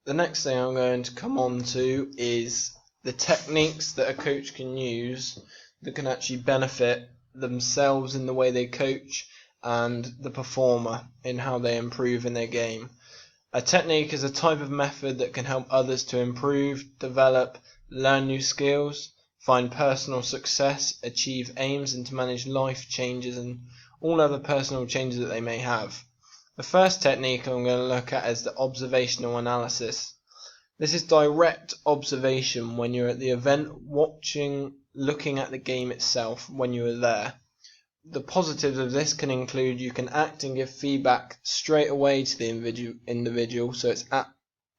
The next thing I'm going to come on to is the techniques that a coach can use that can actually benefit themselves in the way they coach and the performer in how they improve in their game. A technique is a type of method that can help others to improve, develop, learn new skills, find personal success, achieve aims, and to manage life changes and all other personal changes that they may have. The first technique I'm going to look at is the observational analysis. This is direct observation when you're at the event, looking at the game itself when you are there. The positives of this can include you can act and give feedback straight away to the individual, so it's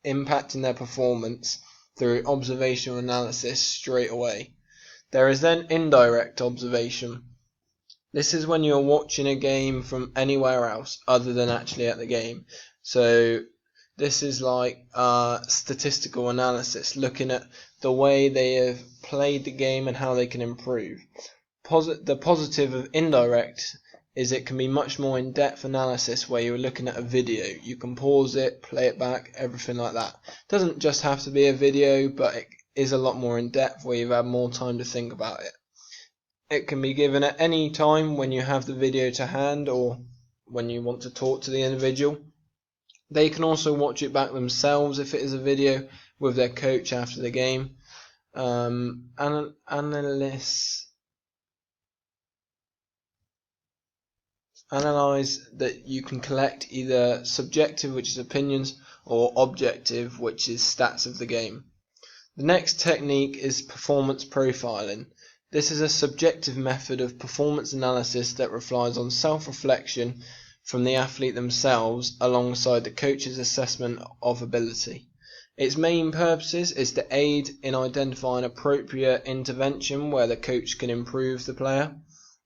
impacting their performance through observational analysis straight away. There is then indirect observation. This is when you're watching a game from anywhere else other than actually at the game. So this is like statistical analysis, looking at the way they have played the game and how they can improve. The positive of indirect is it can be much more in-depth analysis where you're looking at a video. You can pause it, play it back, everything like that. It doesn't just have to be a video, but it is a lot more in-depth where you've had more time to think about it. It can be given at any time when you have the video to hand or when you want to talk to the individual. They can also watch it back themselves if it is a video with their coach after the game. Analyze that you can collect either subjective, which is opinions, or objective, which is stats of the game. The next technique is performance profiling. This is a subjective method of performance analysis that relies on self-reflection from the athlete themselves alongside the coach's assessment of ability. Its main purposes is to aid in identifying appropriate intervention where the coach can improve the player.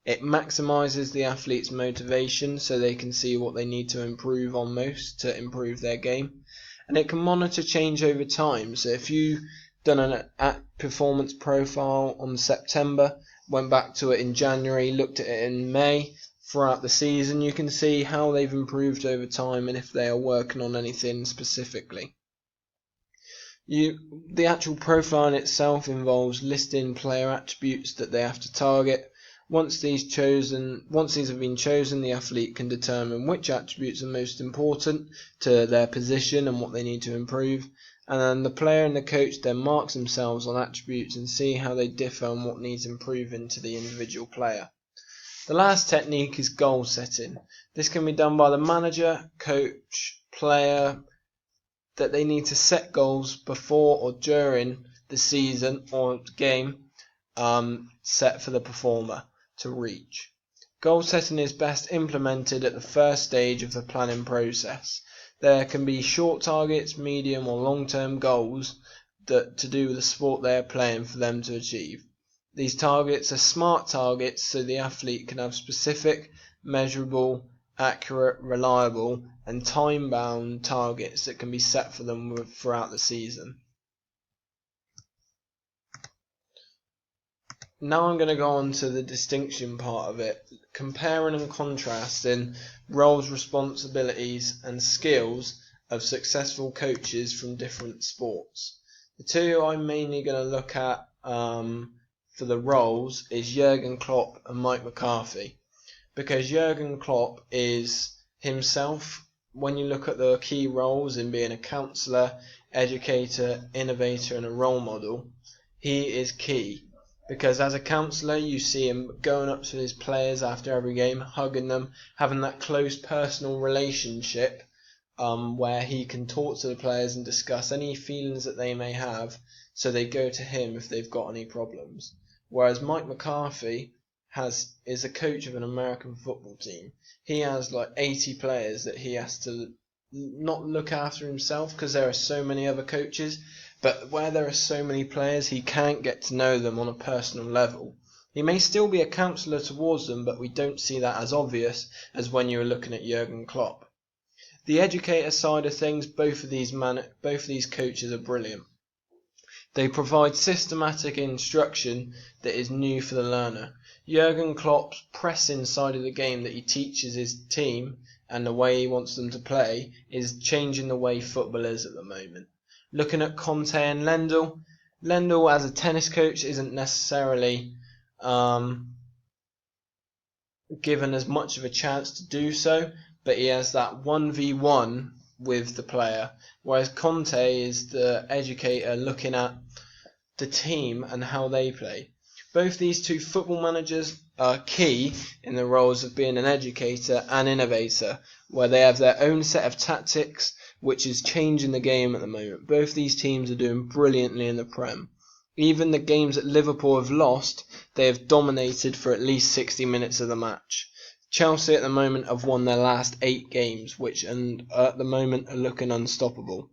It maximizes the athlete's motivation so they can see what they need to improve on most to improve their game. And it can monitor change over time. So if you done an performance profile on September, went back to it in January, looked at it in May, throughout the season, you can see how they've improved over time and if they are working on anything specifically. The actual profiling itself involves listing player attributes that they have to target. Once these have been chosen, the athlete can determine which attributes are most important to their position and what they need to improve. And then the player and the coach then marks themselves on attributes and see how they differ and what needs improving to the individual player. The last technique is goal setting. This can be done by the manager, coach, player, that they need to set goals before or during the season or game set for the performer to reach. Goal setting is best implemented at the first stage of the planning process. There can be short targets, medium or long-term goals that to do with the sport they are playing for them to achieve. These targets are smart targets so the athlete can have specific, measurable, accurate, reliable and time-bound targets that can be set for them throughout the season. Now I'm going to go on to the distinction part of it, comparing and contrasting roles, responsibilities and skills of successful coaches from different sports. The two I'm mainly going to look at for the roles is Jurgen Klopp and Mike McCarthy, because Jurgen Klopp is himself, when you look at the key roles in being a counsellor, educator, innovator and a role model, he is key. Because as a counsellor, you see him going up to his players after every game, hugging them, having that close personal relationship where he can talk to the players and discuss any feelings that they may have, so they go to him if they've got any problems. Whereas Mike McCarthy is a coach of an American football team. He has like 80 players that he has to not look after himself because there are so many other coaches. But where there are so many players, he can't get to know them on a personal level. He may still be a counsellor towards them, but we don't see that as obvious as when you're looking at Jurgen Klopp. The educator side of things, both of these coaches are brilliant. They provide systematic instruction that is new for the learner. Jurgen Klopp's pressing side of the game that he teaches his team and the way he wants them to play is changing the way football is at the moment. Looking at Conte and Lendl, Lendl as a tennis coach isn't necessarily given as much of a chance to do so, but he has that 1v1 with the player, whereas Conte is the educator looking at the team and how they play. Both these two football managers are key in the roles of being an educator and innovator, where they have their own set of tactics, which is changing the game at the moment. Both these teams are doing brilliantly in the Prem. Even the games that Liverpool have lost, they have dominated for at least 60 minutes of the match. Chelsea at the moment have won their last 8 games, which at the moment are looking unstoppable.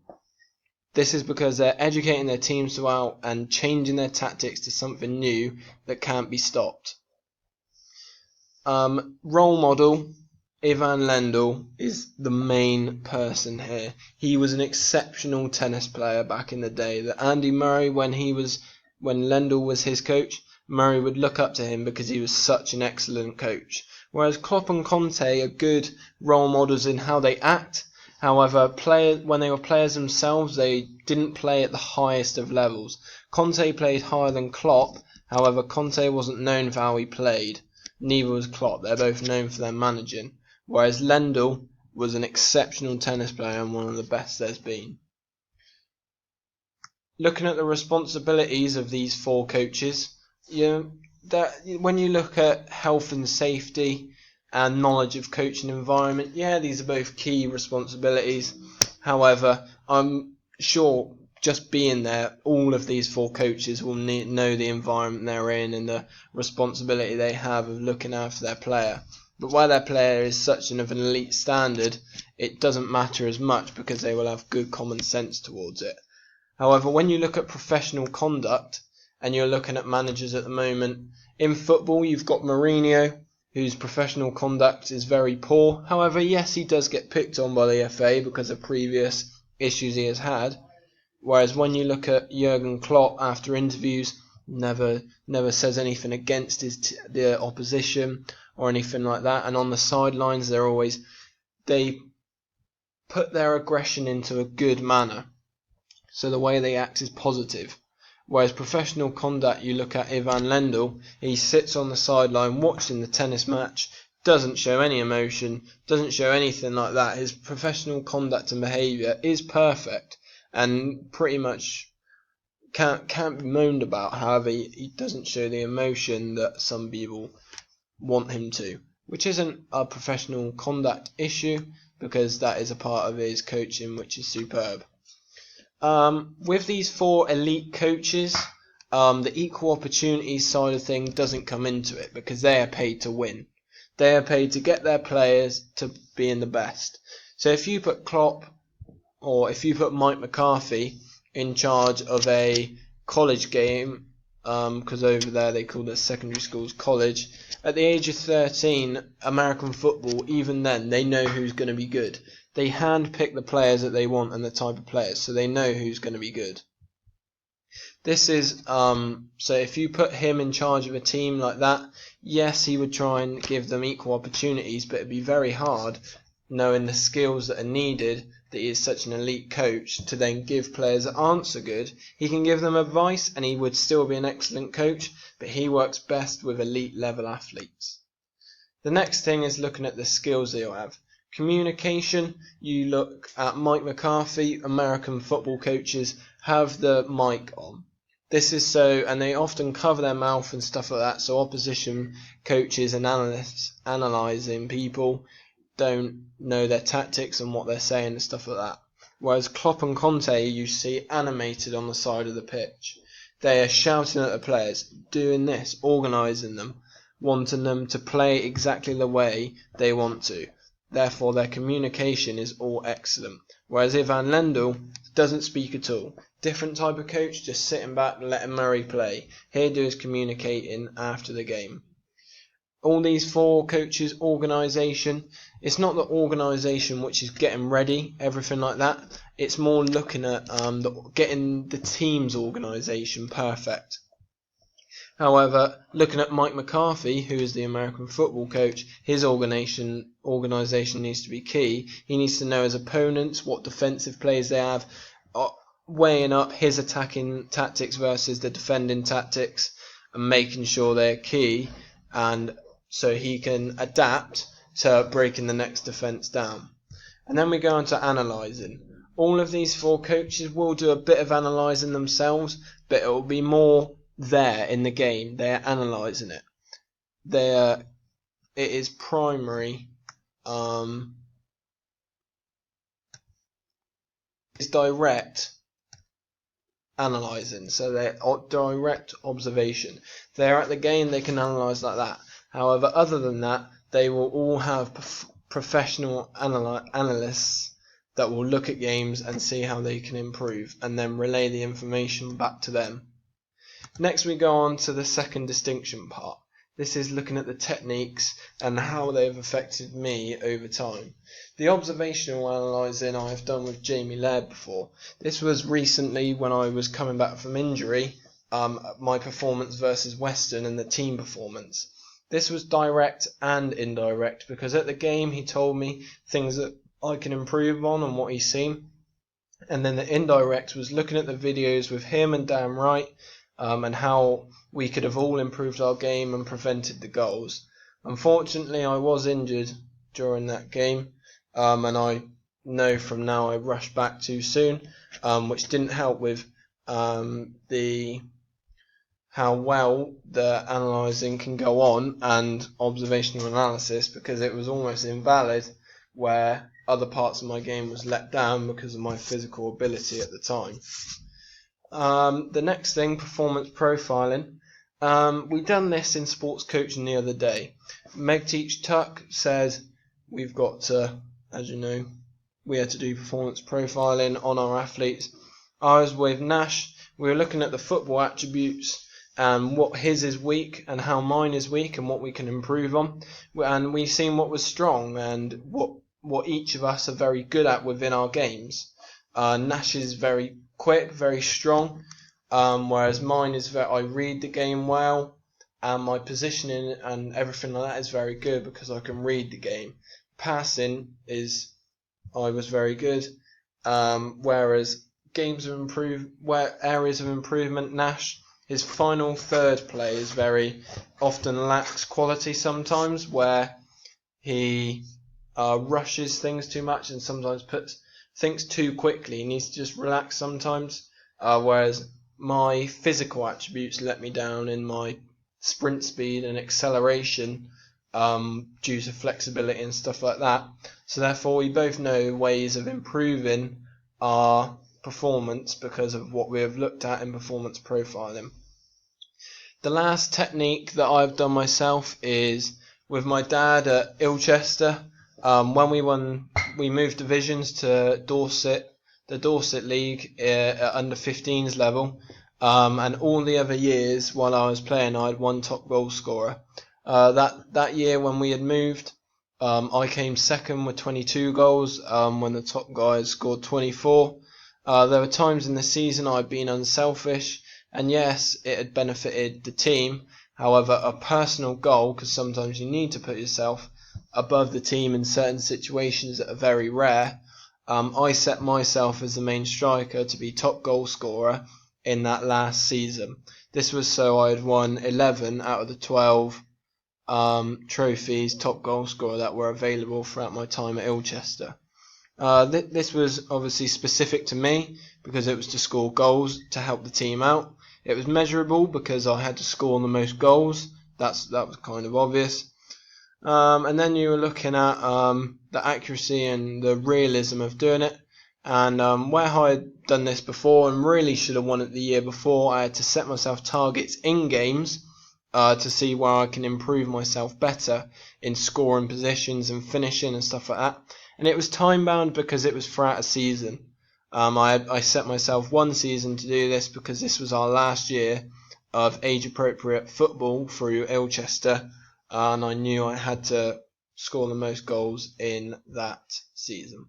This is because they're educating their teams throughout and changing their tactics to something new that can't be stopped. Role model, Ivan Lendl is the main person here. He was an exceptional tennis player back in the day. That Andy Murray, when Lendl was his coach, Murray would look up to him because he was such an excellent coach. Whereas Klopp and Conte are good role models in how they act. However, when they were players themselves, they didn't play at the highest of levels. Conte played higher than Klopp. However, Conte wasn't known for how he played. Neither was Klopp. They're both known for their managing. Whereas Lendl was an exceptional tennis player and one of the best there's been. Looking at the responsibilities of these 4 coaches, when you look at health and safety and knowledge of coaching environment, these are both key responsibilities. However, I'm sure just being there, all of these 4 coaches will know the environment they're in and the responsibility they have of looking after their player. But while their player is such of an elite standard, it doesn't matter as much because they will have good common sense towards it. However, when you look at professional conduct and you're looking at managers at the moment, in football you've got Mourinho, whose professional conduct is very poor. However, yes, he does get picked on by the FA because of previous issues he has had. Whereas when you look at Jurgen Klopp after interviews, never says anything against the opposition or anything like that. And on the sidelines, they put their aggression into a good manner. So the way they act is positive. Whereas professional conduct, you look at Ivan Lendl, he sits on the sideline watching the tennis match, doesn't show any emotion, doesn't show anything like that. His professional conduct and behaviour is perfect and pretty much can't be moaned about. However, he doesn't show the emotion that some people want him to, which isn't a professional conduct issue because that is a part of his coaching, which is superb. With these 4 elite coaches, the equal opportunities side of things doesn't come into it because they are paid to win. They are paid to get their players to being the best. So if you put Klopp or if you put Mike McCarthy in charge of a college game, because over there they call their secondary schools college, at the age of 13, American football, even then, they know who's going to be good. They handpick the players that they want and the type of players, so they know who's going to be good. This is, so if you put him in charge of a team like that, yes, he would try and give them equal opportunities, but it'd be very hard, knowing the skills that are needed, that he is such an elite coach, to then give players that aren't so good. He can give them advice and he would still be an excellent coach, but he works best with elite level athletes. The next thing is looking at the skills they'll have. Communication, you look at Mike McCarthy, American football coaches have the mic on. This is so, and they often cover their mouth and stuff like that, so opposition coaches and analysts analysing people don't know their tactics and what they're saying and stuff like that. Whereas Klopp and Conte, you see animated on the side of the pitch. They are shouting at the players, doing this, organising them, wanting them to play exactly the way they want to. Therefore, their communication is all excellent. Whereas Ivan Lendl doesn't speak at all. Different type of coach, just sitting back and letting Murray play. He'll do his communicating after the game. All these 4 coaches' organisation, it's not the organisation which is getting ready, everything like that. It's more looking at getting the team's organisation perfect. However, looking at Mike McCarthy, who is the American football coach, his organisation needs to be key. He needs to know his opponents, what defensive plays they have, weighing up his attacking tactics versus the defending tactics and making sure they're key, and so he can adapt to breaking the next defence down. And then we go on to analysing. All of these 4 coaches will do a bit of analysing themselves, but it will be more there in the game. They're analysing it. It is primary. It's direct analysing, so they're direct observation. They're at the game, they can analyse like that. However, other than that, they will all have professional analysts that will look at games and see how they can improve, and then relay the information back to them. Next we go on to the second distinction part. This is looking at the techniques and how they've affected me over time. The observational analysing I have done with Jamie Laird before. This was recently when I was coming back from injury, my performance versus Western and the team performance. This was direct and indirect, because at the game he told me things that I can improve on and what he's seen. And then the indirect was looking at the videos with him and Dan Wright, and how we could have all improved our game and prevented the goals. Unfortunately, I was injured during that game, and I know from now I rushed back too soon, which didn't help with how well the analysing can go on and observational analysis, because it was almost invalid where other parts of my game was let down because of my physical ability at the time. The next thing, performance profiling. We done this in sports coaching the other day. Meg Teach Tuck said we've got to, as you know, we had to do performance profiling on our athletes. I was with Nash. We were looking at the football attributes and what his is weak and how mine is weak and what we can improve on. And we seen what was strong and what each of us are very good at within our games. Nash is very quick, very strong, whereas mine is I read the game well, and my positioning and everything like that is very good because I can read the game. Passing I was very good, whereas areas of improvement, Nash, his final third play is very often lacks quality sometimes, where he rushes things too much and sometimes thinks too quickly. He needs to just relax sometimes, whereas my physical attributes let me down in my sprint speed and acceleration, due to flexibility and stuff like that. So therefore we both know ways of improving our performance because of what we have looked at in performance profiling. The last technique that I've done myself is with my dad at Ilchester. When we moved divisions to Dorset, the Dorset League at under 15s level, and all the other years while I was playing I had one top goal scorer. That year when we had moved, I came second with 22 goals, when the top guys scored 24. There were times in the season I'd been unselfish, and yes, it had benefited the team. However, a personal goal, because sometimes you need to put yourself above the team in certain situations that are very rare, I set myself as the main striker to be top goal scorer in that last season. This was so I had won 11 out of the 12 trophies, top goal scorer, that were available throughout my time at Ilchester. This was obviously specific to me because it was to score goals to help the team out. It was measurable because I had to score the most goals. That was kind of obvious. And then you were looking at the accuracy and the realism of doing it. And where I had done this before and really should have won it the year before, I had to set myself targets in games to see where I can improve myself better in scoring positions and finishing and stuff like that. And it was time bound because it was throughout a season. I set myself one season to do this because this was our last year of age appropriate football through Ilchester, and I knew I had to score the most goals in that season.